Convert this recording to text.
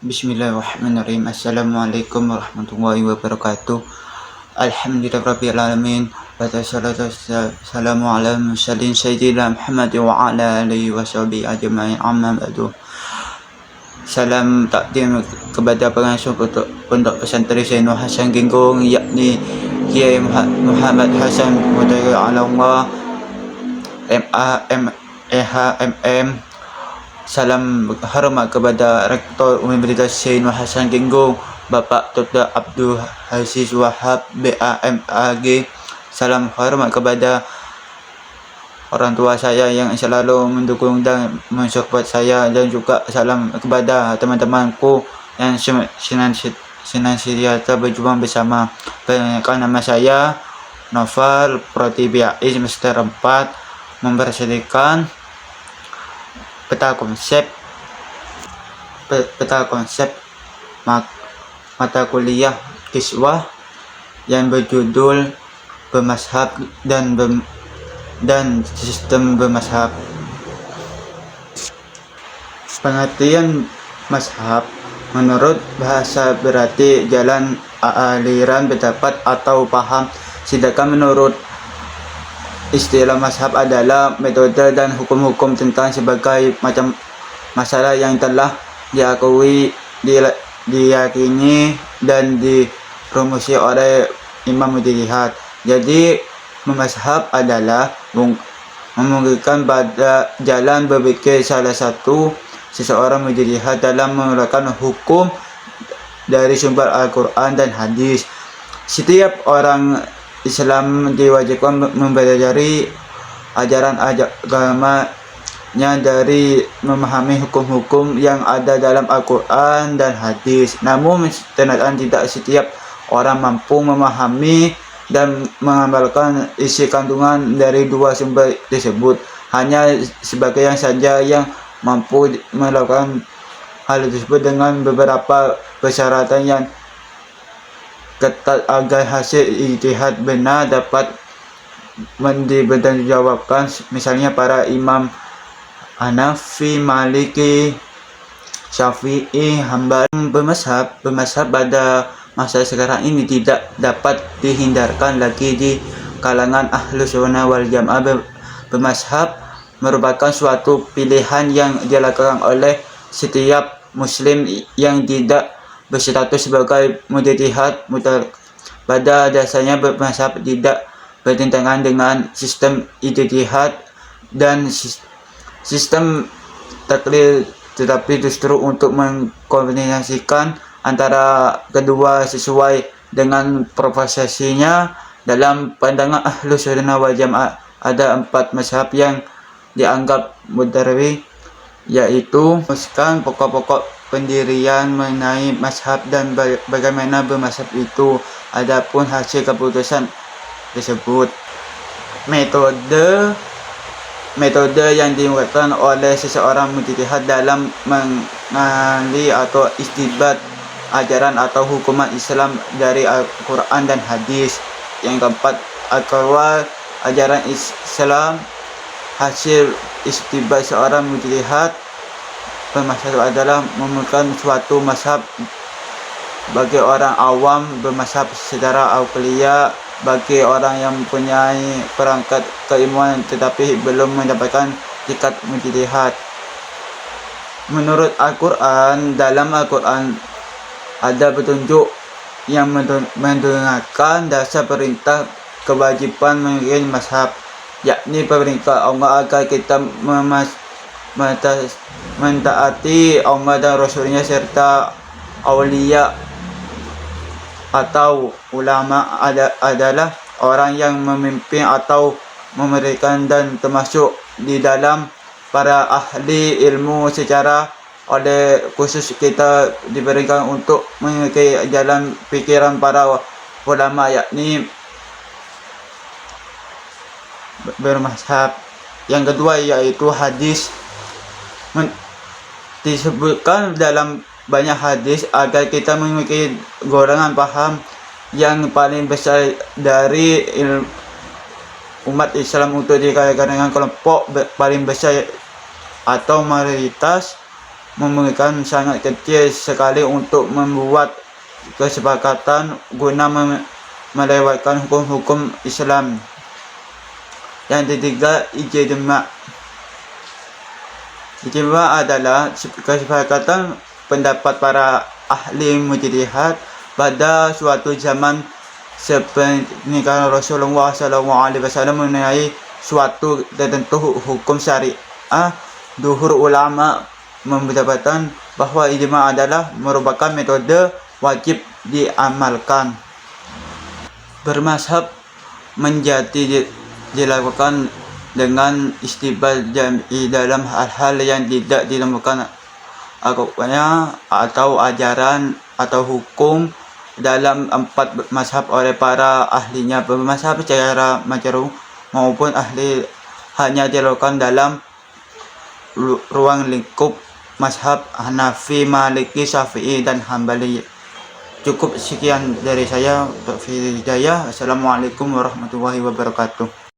Bismillahirrahmanirrahim. Assalamualaikum warahmatullahi wabarakatuh. Alhamdulillahirabbil alamin. Wassalatu wassalamu ala mursalin sayyidina Muhammad wa ala alihi washabihi ajmain. Amma ba'du. Salam takdim kepada pengasuh Pondok Pesantren Zainul Hasan Genggong, yakni Kiai Muhammad Hasan Mutawalli Allah MA Salam hormat kepada Rektor Universitas Zainul Hasan Genggong, Bapak Dr. Abdul Aziz Wahab BAMAG. Salam hormat kepada orang tua saya yang selalu mendukung dan mensupport saya, dan juga salam kepada teman-temanku yang senantiasa berjuang bersama. Perkenalkan, nama saya Noval, Prodi BAI semester 4, mempresentasikan peta konsep mata kuliah kiswah yang berjudul Bermazhab dan sistem bermazhab. Pengertian mazhab menurut bahasa berarti jalan, aliran, pendapat atau paham, sedangkan menurut istilah mazhab adalah metode dan hukum-hukum tentang sebagai macam masalah yang telah diakui, diyakini dan dipromosi oleh imam mujtahid. Jadi mazhab adalah memungkinkan pada jalan berpikir salah satu seseorang mujtahid dalam mengeluarkan hukum dari sumber Al-Quran dan hadis. Setiap orang Islam diwajibkan mempelajari ajaran agamanya dari memahami hukum-hukum yang ada dalam Al-Quran dan hadis. Namun ternyata tidak setiap orang mampu memahami dan mengamalkan isi kandungan dari dua sumber tersebut. Hanya sebagian saja yang mampu melakukan hal tersebut dengan beberapa persyaratan yang ketat agar hasil ijtihad benar dapat dipertanggungjawabkan. Misalnya para imam Hanafi, Maliki, Syafi'i, Hambali. Bermazhab pada masa sekarang ini tidak dapat dihindarkan lagi di kalangan Ahlus Sunnah wal Jamaah. Bermazhab merupakan suatu pilihan yang dilakukan oleh setiap muslim yang tidak berstatus sebagai mujtahid mutlak. Pada dasarnya bermazhab tidak bertentangan dengan sistem ijtihad dan sistem taklid, tetapi justru untuk mengkombinasikan antara kedua sesuai dengan profesinya. Dalam pandangan Ahlus Sunnah wal Jamaah ada 4 mazhab yang dianggap mutawatir, yaitu merumuskan pokok-pokok pendirian mengenai mazhab dan bagaimana bermazhab itu. Adapun hasil keputusan tersebut, metode yang dilakukan oleh seseorang mujtahid dalam mengali atau istinbat ajaran atau hukuman Islam dari Al-Quran dan hadis. Yang keempat, akal ajaran Islam. Hasil istinbat seorang mujtahid bermazhab adalah memegang suatu mazhab. Bagi orang awam, bermazhab secara aulia. Bagi orang yang mempunyai perangkat keilmuan tetapi belum mendapatkan tingkat mujtahid. Menurut Al-Quran, dalam Al-Quran ada petunjuk yang mendengarkan dasar perintah kewajiban memiliki mazhab, yakni perintah Allah agar kita mentaati Allah dan Rasulnya serta aulia atau ulama adalah orang yang memimpin atau memberikan dan termasuk di dalam para ahli ilmu. Secara oleh khusus kita diberikan untuk mengikuti jalan pikiran para ulama, yakni bermazhab. Yang kedua yaitu hadis. Disebutkan dalam banyak hadis agar kita memiliki golongan paham yang paling besar dari umat Islam untuk dikatakan dengan kelompok paling besar atau mayoritas memberikan sangat kecil sekali untuk membuat kesepakatan guna melewatkan hukum-hukum Islam. Yang ketiga, ijma'. Ijma' adalah kesepakatan pendapat para ahli mujtahid pada suatu zaman seperti kalau Rasulullah SAW mengenai suatu tertentu hukum syariah. Duhur ulama mendapatkan bahwa ijma' adalah merupakan metode wajib diamalkan. Bermazhab menjadi dilakukan dengan istibad jam'i dalam hal-hal yang tidak ditemukan agaknya atau ajaran atau hukum dalam 4 mazhab oleh para ahlinya. Bermazhab secara masyhur maupun ahli hanya dilakukan dalam ruang lingkup mazhab Hanafi, Maliki, Syafi'i, dan Hambali. Cukup sekian dari saya. Assalamualaikum warahmatullahi wabarakatuh.